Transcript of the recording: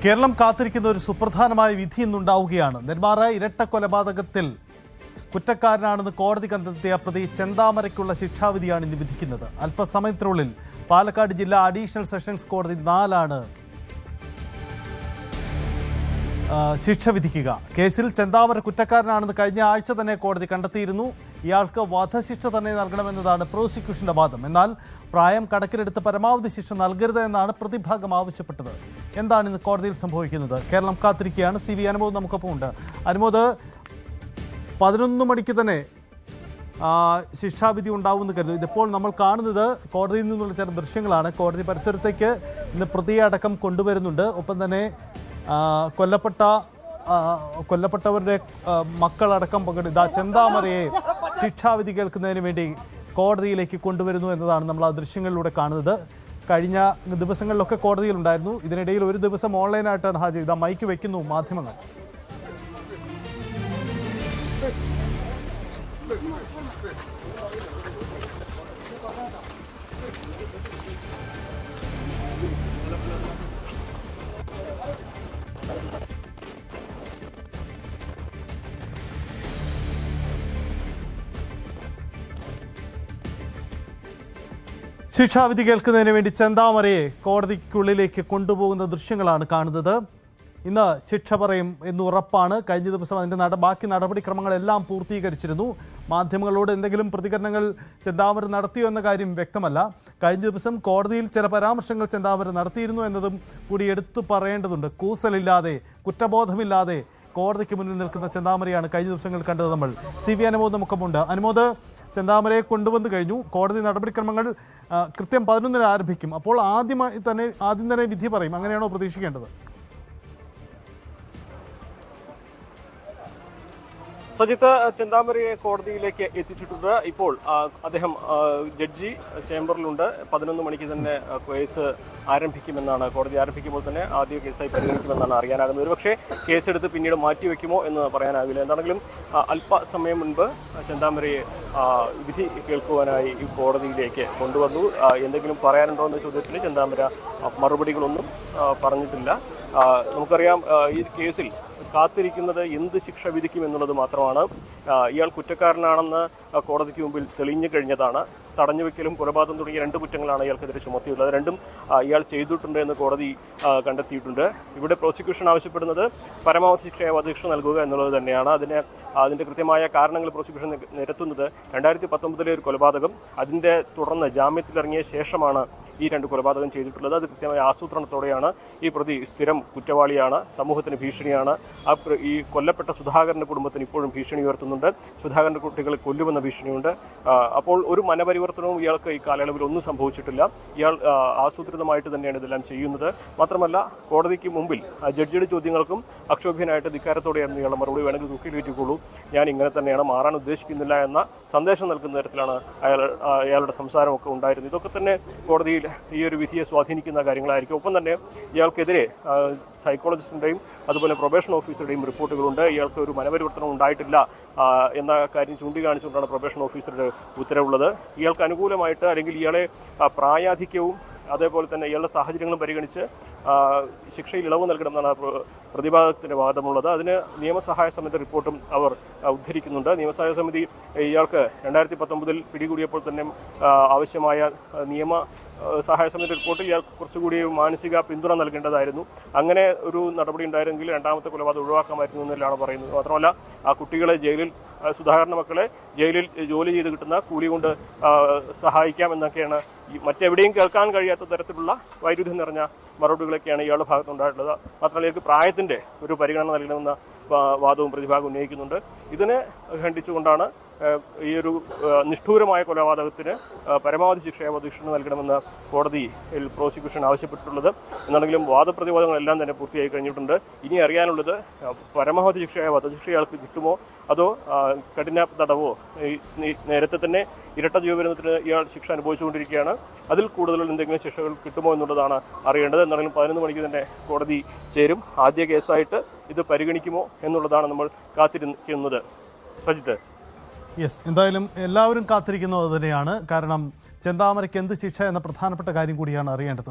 കേരളം കാത്തിരിക്കുന്ന ഒരു സുപ്രധാനമായ വിധി ഇന്നുണ്ടാവുകയാണ്. നെന്മാറ ഇരട്ട കൊലപാതകത്തിൽ കുറ്റക്കാരനാണെന്ന് കോടതി കണ്ടെത്തിയ പ്രതി ചെന്താമരയ്ക്കുള്ള ശിക്ഷാവിധിയാണ് ഇന്ന് വിധിക്കുന്നത്. അല്പസമയത്തിനുള്ളിൽ പാലക്കാട് ജില്ലാ അഡീഷണൽ സെഷൻസ് കോടതി 4 ശിക്ഷ വിധിക്കുക. കേസിൽ ചെന്താമര കുറ്റക്കാരനാണെന്ന് കഴിഞ്ഞ ആഴ്ച തന്നെ കോടതി കണ്ടെത്തിയിരുന്നു. ഇയാൾക്ക് വധശിക്ഷ തന്നെ നൽകണമെന്നതാണ് പ്രോസിക്യൂഷന്റെ വാദം. എന്നാൽ പ്രായം കണക്കിലെടുത്ത് പരമാവധി ശിക്ഷ നൽകരുത് എന്നാണ് പ്രതിഭാഗം ആവശ്യപ്പെട്ടത്. എന്താണ് ഇന്ന് കോടതിയിൽ സംഭവിക്കുന്നത്? കേരളം കാത്തിരിക്കുകയാണ്. CV അനുമോദ് നമുക്കൊപ്പം ഉണ്ട്. അനുമോദ്, 11 മണിക്ക് തന്നെ ശിക്ഷാവിധി ഉണ്ടാവുമെന്ന് കരുതുന്നു. ഇതിപ്പോൾ നമ്മൾ കാണുന്നത് കോടതിയിൽ നിന്നുള്ള ചില ദൃശ്യങ്ങളാണ്. കോടതി പരിസരത്തേക്ക് ഇന്ന് പ്രതിയെ അടക്കം കൊണ്ടുവരുന്നുണ്ട്. ഒപ്പം തന്നെ കൊല്ലപ്പെട്ടവരുടെ മക്കളടക്കം പങ്കെടുത്ത ചെന്താമരയെ ശിക്ഷാവിധി കേൾക്കുന്നതിന് വേണ്ടി കോടതിയിലേക്ക് കൊണ്ടുവരുന്നു എന്നതാണ് നമ്മൾ ആ ദൃശ്യങ്ങളിലൂടെ കാണുന്നത്. കഴിഞ്ഞ ദിവസങ്ങളിലൊക്കെ കോടതിയിലുണ്ടായിരുന്നു. ഇതിനിടയിൽ ഒരു ദിവസം ഓൺലൈനായിട്ടാണ് ഹാജർ. ഇതാ മൈക്ക് വയ്ക്കുന്നു മാധ്യമങ്ങൾ. ശിക്ഷാവിധി കേൾക്കുന്നതിന് വേണ്ടി ചെന്താമരയെ കോടതിക്കുള്ളിലേക്ക് കൊണ്ടുപോകുന്ന ദൃശ്യങ്ങളാണ് കാണുന്നത്. ഇന്ന് ശിക്ഷ പറയും എന്ന് ഉറപ്പാണ്. കഴിഞ്ഞ ദിവസം അതിൻ്റെ ബാക്കി നടപടിക്രമങ്ങളെല്ലാം പൂർത്തീകരിച്ചിരുന്നു. മാധ്യമങ്ങളോട് എന്തെങ്കിലും പ്രതികരണങ്ങൾ ചെന്താമര നടത്തിയോ എന്ന കാര്യം വ്യക്തമല്ല. കഴിഞ്ഞ ദിവസം കോടതിയിൽ ചില പരാമർശങ്ങൾ ചെന്താമര നടത്തിയിരുന്നു എന്നതും കൂടി എടുത്തു പറയേണ്ടതുണ്ട്. കൂസലില്ലാതെ, കുറ്റബോധമില്ലാതെ കോടതിക്ക് മുന്നിൽ നിൽക്കുന്ന ചെന്താമരയാണ് കഴിഞ്ഞ ദിവസങ്ങൾ കണ്ടത് നമ്മൾ. CV അനുമോദ് നമുക്കൊപ്പമുണ്ട്. അനുമോദ്, ചെന്താമരയെ കൊണ്ടുവന്നു കഴിഞ്ഞു. കോടതി നടപടിക്രമങ്ങൾ കൃത്യം 11-ന് ആരംഭിക്കും. അപ്പോൾ ആദ്യം തന്നെ വിധി പറയും, അങ്ങനെയാണോ പ്രതീക്ഷിക്കേണ്ടത്? സജിത്ത്, ചെന്താമരയെ കോടതിയിലേക്ക് എത്തിച്ചിട്ടുണ്ട്. ഇപ്പോൾ അദ്ദേഹം ജഡ്ജി ചേംബറിലുണ്ട്. 11 മണിക്ക് തന്നെ കേസ് ആരംഭിക്കുമെന്നാണ്, കോടതി ആരംഭിക്കുമ്പോൾ തന്നെ ആദ്യ കേസായി പരിഗണിക്കുമെന്നാണ് അറിയാനാകുന്നത്. ഒരുപക്ഷെ കേസെടുത്ത് പിന്നീട് മാറ്റിവെക്കുമോ എന്ന് പറയാനാകില്ല. എന്താണെങ്കിലും അല്പസമയം മുൻപ് ചെന്താമരയെ വിധി കേൾക്കുവാനായി ഈ കോടതിയിലേക്ക് കൊണ്ടുവന്നു. എന്തെങ്കിലും പറയാനുണ്ടോ എന്ന ചോദ്യത്തിന് ചെന്താമര മറുപടികളൊന്നും പറഞ്ഞിട്ടില്ല. നമുക്കറിയാം, ഈ കേസിൽ കാത്തിരിക്കുന്നത് എന്ത് ശിക്ഷ വിധിക്കും എന്നുള്ളത് മാത്രമാണ്. ഇയാൾ കുറ്റക്കാരനാണെന്ന് കോടതിക്ക് മുമ്പിൽ തെളിഞ്ഞു കഴിഞ്ഞതാണ്. തടഞ്ഞുവെക്കലും കൊലപാതകം തുടങ്ങിയ 2 കുറ്റങ്ങളാണ് ഇയാൾക്കെതിരെ ചുമത്തിയുള്ളത്. രണ്ടും ഇയാൾ ചെയ്തിട്ടുണ്ട് എന്ന് കോടതി കണ്ടെത്തിയിട്ടുണ്ട്. ഇവിടെ പ്രോസിക്യൂഷൻ ആവശ്യപ്പെടുന്നത് പരമാവധി ശിക്ഷയായ വധശിക്ഷ നൽകുക എന്നുള്ളത് തന്നെയാണ്. അതിൻ്റെ കൃത്യമായ കാരണങ്ങൾ പ്രോസിക്യൂഷൻ നിരത്തുന്നത് 2019 ഒരു കൊലപാതകം, അതിൻ്റെ തുടർന്ന് ജാമ്യത്തിലിറങ്ങിയ ശേഷമാണ് ഈ 2 കൊലപാതകം ചെയ്തിട്ടുള്ളത്. അത് കൃത്യമായ ആസൂത്രണത്തോടെയാണ്. ഈ പ്രതി സ്ഥിരം കുറ്റവാളിയാണ്, സമൂഹത്തിന് ഭീഷണിയാണ്. ഈ കൊല്ലപ്പെട്ട സുധാകരൻ്റെ കുടുംബത്തിന് ഇപ്പോഴും ഭീഷണി ഉയർത്തുന്നുണ്ട്. സുധാകരൻ്റെ കുട്ടികളെ കൊല്ലുമെന്ന ഭീഷണിയുണ്ട്. അപ്പോൾ ഒരു മനപരിവർത്തനവും ഇയാൾക്ക് ഈ കാലയളവിൽ ഒന്നും സംഭവിച്ചിട്ടില്ല. ഇയാൾ ആസൂത്രിതമായിട്ട് തന്നെയാണ് ഇതെല്ലാം ചെയ്യുന്നത്. മാത്രമല്ല, കോടതിക്ക് മുമ്പിൽ ജഡ്ജിയുടെ ചോദ്യങ്ങൾക്കും അക്ഷോഭ്യനായിട്ട് ധിക്കാരത്തോടെയായിരുന്നു ഇയാളുടെ മറുപടി. വേണമെങ്കിൽ തൂക്കിലേറ്റിക്കോളൂ, ഞാൻ ഇങ്ങനെ തന്നെയാണ്, മാറാൻ ഉദ്ദേശിക്കുന്നില്ല എന്ന സന്ദേശം നൽകുന്ന തരത്തിലാണ് അയാളുടെ സംസാരമൊക്കെ ഉണ്ടായിരുന്നത്. ഇതൊക്കെ തന്നെ കോടതിയിൽ ഈ ഒരു വിധിയെ സ്വാധീനിക്കുന്ന കാര്യങ്ങളായിരിക്കും. ഒപ്പം തന്നെ ഇയാൾക്കെതിരെ സൈക്കോളജിസ്റ്റിൻ്റെയും അതുപോലെ പ്രൊബേഷൻ ഓഫീസറുടെയും റിപ്പോർട്ടുകളുണ്ട്. ഇയാൾക്ക് ഒരു മനപരിവർത്തനം ഉണ്ടായിട്ടില്ല എന്ന കാര്യം ചൂണ്ടിക്കാണിച്ചുകൊണ്ടാണ് പ്രൊബേഷൻ ഓഫീസറുടെ ഉത്തരവുള്ളത്. ഇയാൾക്ക് അനുകൂലമായിട്ട്, അല്ലെങ്കിൽ ഇയാളെ പ്രായാധിക്യവും അതേപോലെ തന്നെ ഇയാളുടെ സാഹചര്യങ്ങളും പരിഗണിച്ച് ശിക്ഷയിൽ ഇളവ് നൽകണമെന്നാണ് പ്രതിഭാഗത്തിൻ്റെ വാദമുള്ളത്. അതിന് നിയമസഹായ സമിതി റിപ്പോർട്ടും അവർ ഉദ്ധരിക്കുന്നുണ്ട്. നിയമസഹായ സമിതി ഇയാൾക്ക് 2019 പിടികൂടിയപ്പോൾ തന്നെ ആവശ്യമായ നിയമ സഹായ സമിതി റിപ്പോർട്ടിൽ ഇയാൾക്ക് കുറച്ചുകൂടി മാനസിക പിന്തുണ നൽകേണ്ടതായിരുന്നു. അങ്ങനെ ഒരു നടപടി ഉണ്ടായിരുന്നെങ്കിൽ 2ാമത്തെ കൊലപാതകം ഒഴിവാക്കാമായിരുന്നു എന്നല്ലാണ് പറയുന്നത്. മാത്രമല്ല, ആ കുട്ടികളെ സുധാകരൻ്റെ മക്കളെ ജയിലിൽ ജോലി ചെയ്ത് കിട്ടുന്ന കൂലി കൊണ്ട് സഹായിക്കാം എന്നൊക്കെയാണ് മറ്റെവിടെയും കേൾക്കാൻ കഴിയാത്ത തരത്തിലുള്ള വൈരുദ്ധ്യം നിറഞ്ഞ മറുപടികളൊക്കെയാണ് ഇയാളുടെ ഭാഗത്തുണ്ടായിട്ടുള്ളത്. മാത്രമല്ല, ഇയാൾക്ക് പ്രായത്തിൻ്റെ ഒരു പരിഗണന നൽകണമെന്ന വാദവും പ്രതിഭാഗം ഉന്നയിക്കുന്നുണ്ട്. ഇതിനെ ഖണ്ഡിച്ചുകൊണ്ടാണ് ഈ ഒരു നിഷ്ഠൂരമായ കൊലപാതകത്തിന് പരമാവധി ശിക്ഷയായ വധശിക്ഷ നൽകണമെന്ന് കോടതിയിൽ പ്രോസിക്യൂഷൻ ആവശ്യപ്പെട്ടിട്ടുള്ളത്. എന്നാണെങ്കിലും വാദപ്രതിവാദങ്ങളെല്ലാം തന്നെ പൂർത്തിയായി കഴിഞ്ഞിട്ടുണ്ട്. ഇനി അറിയാനുള്ളത് പരമാവധി ശിക്ഷയായ വധശിക്ഷ ഇയാൾക്ക് കിട്ടുമോ, അതോ കഠിന തടവോ. നേരത്തെ തന്നെ ഇരട്ട ജീവപര്യന്തത്തിന് ഇയാൾ ശിക്ഷ അനുഭവിച്ചുകൊണ്ടിരിക്കുകയാണ്. അതിൽ കൂടുതൽ എന്തെങ്കിലും ശിക്ഷകൾ കിട്ടുമോ എന്നുള്ളതാണ് അറിയേണ്ടത്. എന്നാണെങ്കിലും 11 മണിക്ക് തന്നെ കോടതി ചേരും. ആദ്യ കേസായിട്ട് ഇത് പരിഗണിക്കുമോ എന്നുള്ളതാണ് നമ്മൾ കാത്തിരിക്കുന്നത്. സജിത്ത്, എന്തായാലും എല്ലാവരും കാത്തിരിക്കുന്നത് തന്നെയാണ്. കാരണം ചെന്താമരയ്ക്ക് എന്ത് ശിക്ഷ എന്ന പ്രധാനപ്പെട്ട കാര്യം കൂടിയാണ് അറിയേണ്ടത്.